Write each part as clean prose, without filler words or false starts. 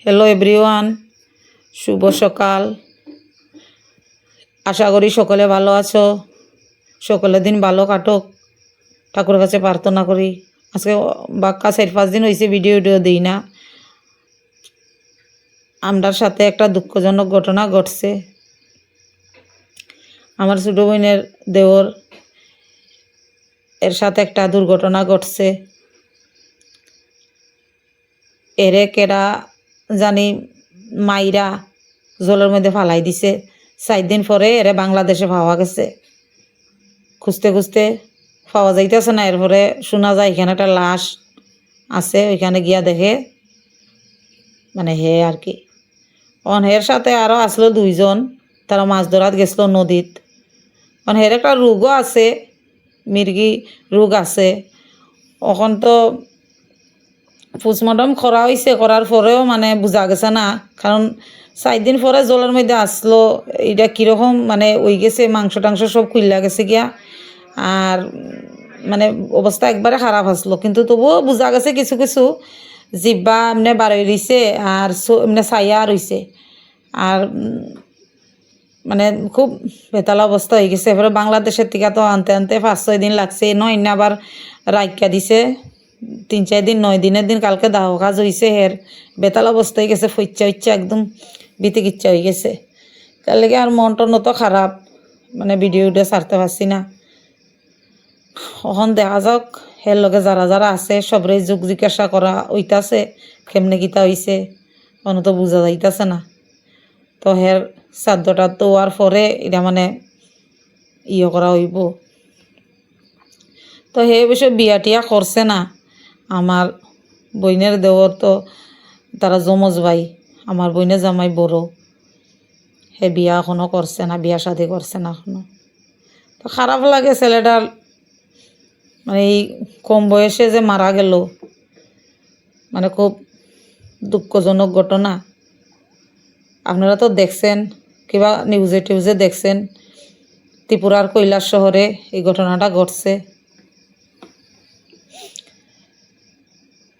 Hello everyone, শুভ সকাল। আশা করি সকলে ভালো আছো, সকলের দিন ভালো কাটুক, ঠাকুরের কাছে প্রার্থনা করি। আজকে বাক্কা 4-5 দিন হয়েছে ভিডিও দিই না। আমরার সাথে একটা দুঃখজনক ঘটনা ঘটছে। আমার ছোটো বোনের দেওর এর সাথে একটা দুর্ঘটনা ঘটছে। এরে কেডা জানি মাইরা জলের মধ্যে ফালাই দিছে। 4 দিন পরে এরে বাংলাদেশে পাওয়া গেছে। খুঁজতে খুঁজতে পাওয়া যাইতেছে না। এরপরে শোনা যায় এখানে একটা লাশ আছে, ওইখানে গিয়া দেখে মানে হে আর কি হের সাথে আরও আসলো 2 জন, তারা মাছ ধরাত গেছিল নদীত। হের একটা রোগও আছে, মির্গি রোগ আছে। এখন তো পোস্টমর্টম করা হয়েছে, করার পরেও মানে বোঝা গেছে না, কারণ 4 দিন পরে জলের মধ্যে আসলো। এটা কীরকম মানে ওই গেছে, মাংস টাংস সব খুললা গেছে গিয়া, আর মানে অবস্থা একবারে খারাপ আসলো। কিন্তু তবুও বোঝা গেছে কিছু কিছু জিব্বা এমনি বাড়ি রইছে আর এমনি ছাইয়া রইছে, আর মানে খুব বেতাল অবস্থা হয়ে গেছে। এবারে বাংলাদেশের থেকে তো আনতে আনতে 5-6 দিন লাগছে। নয় না আবার রাইকা দিছে 3-4 দিন, 9 দিনের দিন কালকে দাহ কাজ হয়েছে। হের বেতাল অবস্থা হয়ে গেছে, ফইচ্চা একদম বিতিকিচ্ছা হয়ে গেছে। তার লেগে আর মন টন তো খারাপ, মানে ভিডিও ছাড়তে পারছি না। এখন দেখা যাক হের লগে যারা যারা আছে সবরে যোগ জিজ্ঞাসা করা হইতাছে কেমনে গীতা হইছে, অন্য তো বোঝা যাইতাছে না। তো হের শ্রাদ্ধটা তো হওয়ার পরে এটা মানে করা হইব। তো হে বিষয়ে বিয়া টিয়া করছে না। আমার বইনের দেওর তো তারা যমজ ভাই, আমার বইনের জামাই বড়, হে বিয়া এখনও করছে না, বিয়া শাদি করছে না এখনো। তো খারাপ লাগে ছেলেটার, মানে এই কম বয়সে যে মারা গেল, মানে খুব দুঃখজনক ঘটনা। আপনারা তো দেখছেন, কিবা নিউজে টিউজে দেখছেন, ত্রিপুরার কৈলাস শহরে এই ঘটনাটা ঘটছে।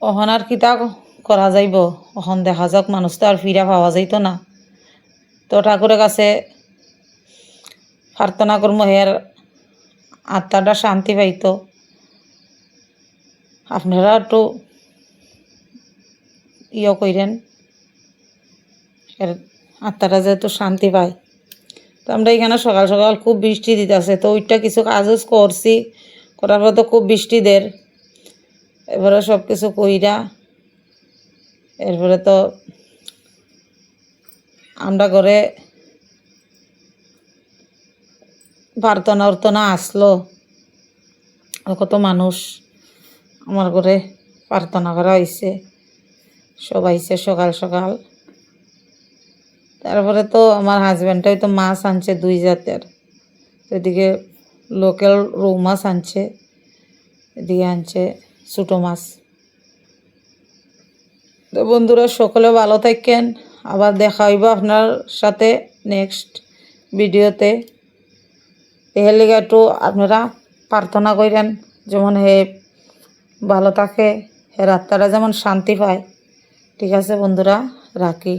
অহন আর কিতা করা যাইব, অহন দেখা যাক, মানুষ তো আর ফিরা পাওয়া যাইত না। তো ঠাকুরের কাছে প্রার্থনা করবো হের আত্মাটা শান্তি পাইত। আপনারা একটু কইরেন এর আত্মাটা যেহেতু শান্তি পায়। তো আমরা এখানে সকাল সকাল খুব বৃষ্টি দিতেছে, তো ওইটা কিছু কাজও করছি, করার পর তো খুব বৃষ্টি দের। এবারে সব কিছু কইরা এরপরে তো আমরা ঘরে প্রার্থনা উর্থনা আসলো, কত মানুষ আমার ঘরে প্রার্থনা করা হয়েছে, সব আইছে সকাল সকাল। তারপরে তো আমার হাজব্যান্ডটাই তো মাছ আনছে 2 জাতের, এদিকে লোকাল রৌ মাছ আনছে, এদিকে আনছে ছোটো মাছ। তো বন্ধুরা সকলে ভালো থাকেন, আবার দেখা হইব আপনার সাথে নেক্সট ভিডিওতে। এর লেগে একটু আপনারা প্রার্থনা করেন যেমন হে ভালো থাকে, হে আত্মারা যেমন শান্তি পায়। ঠিক আছে বন্ধুরা, রাখি।